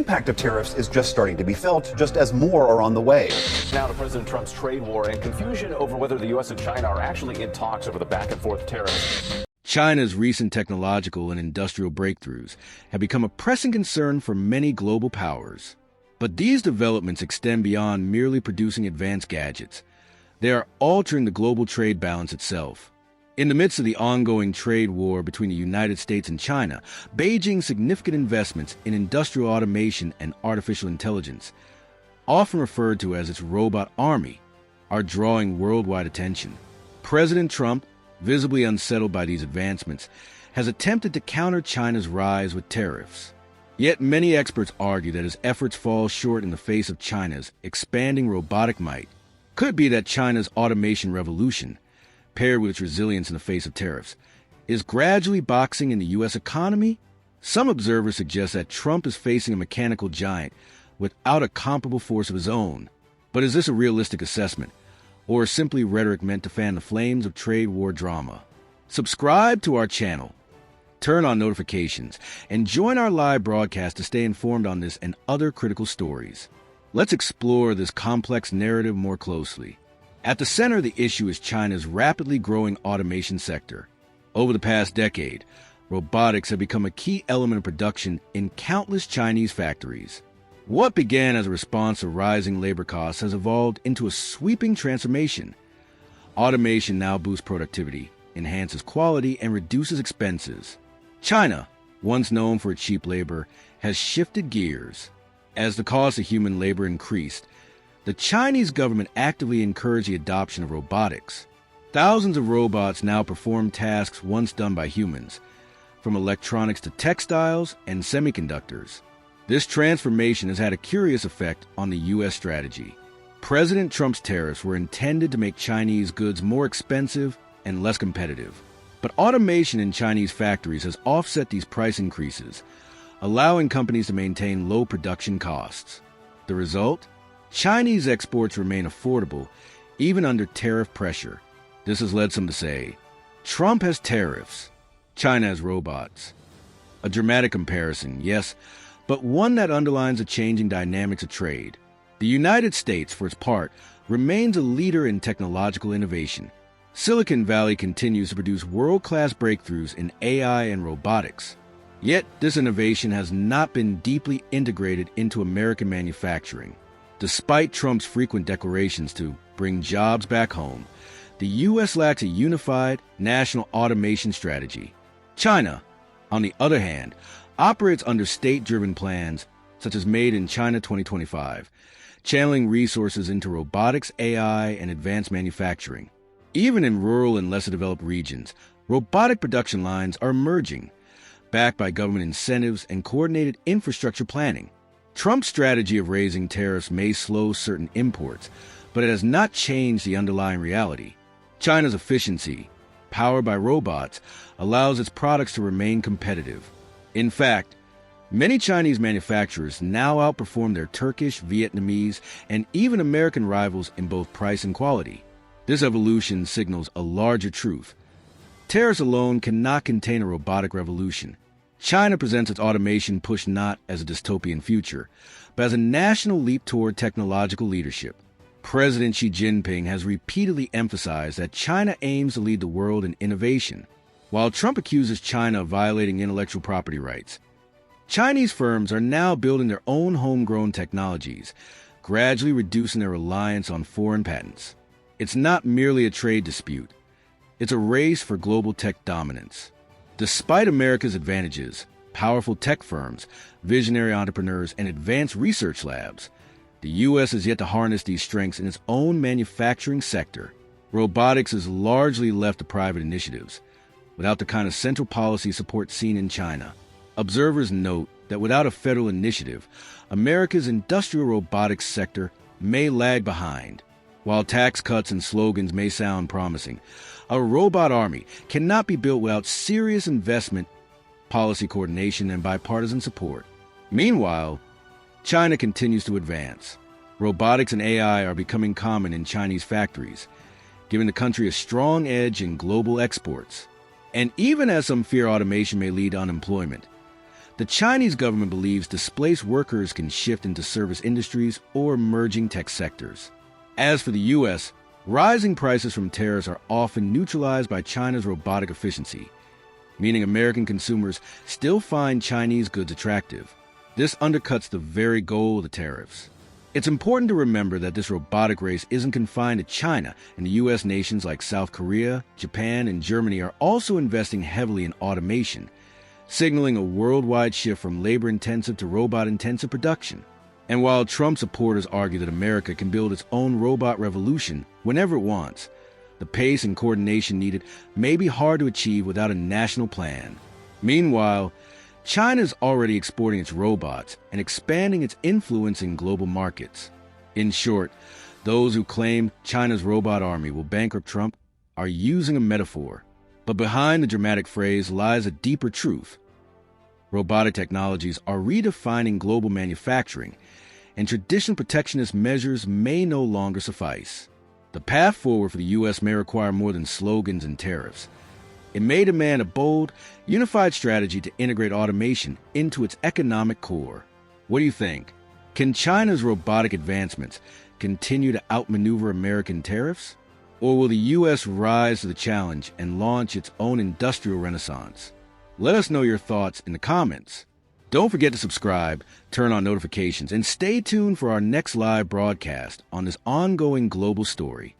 impact of tariffs is just starting to be felt, just as more are on the way. Now to President Trump's trade war and confusion over whether the U.S. and China are actually in talks over the back-and-forth tariffs. China's recent technological and industrial breakthroughs have become a pressing concern for many global powers. But these developments extend beyond merely producing advanced gadgets. They are altering the global trade balance itself. In the midst of the ongoing trade war between the United States and China, Beijing's significant investments in industrial automation and artificial intelligence, often referred to as its robot army, are drawing worldwide attention. President Trump, visibly unsettled by these advancements, has attempted to counter China's rise with tariffs. Yet many experts argue that his efforts fall short in the face of China's expanding robotic might. Could it be that China's automation revolution, paired with its resilience in the face of tariffs, is gradually boxing in the U.S. economy? Some observers suggest that Trump is facing a mechanical giant without a comparable force of his own. But is this a realistic assessment, or simply rhetoric meant to fan the flames of trade war drama? Subscribe to our channel, turn on notifications, and join our live broadcast to stay informed on this and other critical stories. Let's explore this complex narrative more closely. At the center of the issue is China's rapidly growing automation sector. Over the past decade, robotics have become a key element of production in countless Chinese factories. What began as a response to rising labor costs has evolved into a sweeping transformation. Automation now boosts productivity, enhances quality, and reduces expenses. China, once known for its cheap labor, has shifted gears. As the cost of human labor increased, the Chinese government actively encouraged the adoption of robotics. Thousands of robots now perform tasks once done by humans, from electronics to textiles and semiconductors. This transformation has had a curious effect on the U.S. strategy. President Trump's tariffs were intended to make Chinese goods more expensive and less competitive. But automation in Chinese factories has offset these price increases, allowing companies to maintain low production costs. The result? Chinese exports remain affordable, even under tariff pressure. This has led some to say, Trump has tariffs, China has robots. A dramatic comparison, yes, but one that underlines the changing dynamics of trade. The United States, for its part, remains a leader in technological innovation. Silicon Valley continues to produce world-class breakthroughs in AI and robotics. Yet, this innovation has not been deeply integrated into American manufacturing. Despite Trump's frequent declarations to bring jobs back home, the U.S. lacks a unified national automation strategy. China, on the other hand, operates under state-driven plans such as Made in China 2025, channeling resources into robotics, AI, and advanced manufacturing. Even in rural and lesser developed regions, robotic production lines are emerging, backed by government incentives and coordinated infrastructure planning. Trump's strategy of raising tariffs may slow certain imports, but it has not changed the underlying reality. China's efficiency, powered by robots, allows its products to remain competitive. In fact, many Chinese manufacturers now outperform their Turkish, Vietnamese, and even American rivals in both price and quality. This evolution signals a larger truth. Tariffs alone cannot contain a robotic revolution. China presents its automation push not as a dystopian future, but as a national leap toward technological leadership. President Xi Jinping has repeatedly emphasized that China aims to lead the world in innovation. While Trump accuses China of violating intellectual property rights, Chinese firms are now building their own homegrown technologies, gradually reducing their reliance on foreign patents. It's not merely a trade dispute. It's a race for global tech dominance. Despite America's advantages, powerful tech firms, visionary entrepreneurs, and advanced research labs, the U.S. has yet to harness these strengths in its own manufacturing sector. Robotics is largely left to private initiatives, without the kind of central policy support seen in China. Observers note that without a federal initiative, America's industrial robotics sector may lag behind. While tax cuts and slogans may sound promising, a robot army cannot be built without serious investment, policy coordination, and bipartisan support. Meanwhile, China continues to advance. Robotics and AI are becoming common in Chinese factories, giving the country a strong edge in global exports. And even as some fear automation may lead to unemployment, The Chinese government believes displaced workers can shift into service industries or emerging tech sectors. As for the U.S., rising prices from tariffs are often neutralized by China's robotic efficiency, meaning American consumers still find Chinese goods attractive. This undercuts the very goal of the tariffs. It's important to remember that this robotic race isn't confined to China, and the U.S. nations like South Korea, Japan, and Germany are also investing heavily in automation, signaling a worldwide shift from labor-intensive to robot-intensive production. And while Trump supporters argue that America can build its own robot revolution whenever it wants, the pace and coordination needed may be hard to achieve without a national plan. Meanwhile, China is already exporting its robots and expanding its influence in global markets. In short, those who claim China's robot army will bankrupt Trump are using a metaphor. But behind the dramatic phrase lies a deeper truth. Robotic technologies are redefining global manufacturing, and traditional protectionist measures may no longer suffice. The path forward for the U.S. may require more than slogans and tariffs. It may demand a bold, unified strategy to integrate automation into its economic core. What do you think? Can China's robotic advancements continue to outmaneuver American tariffs? Or will the U.S. rise to the challenge and launch its own industrial renaissance? Let us know your thoughts in the comments. Don't forget to subscribe, turn on notifications, and stay tuned for our next live broadcast on this ongoing global story.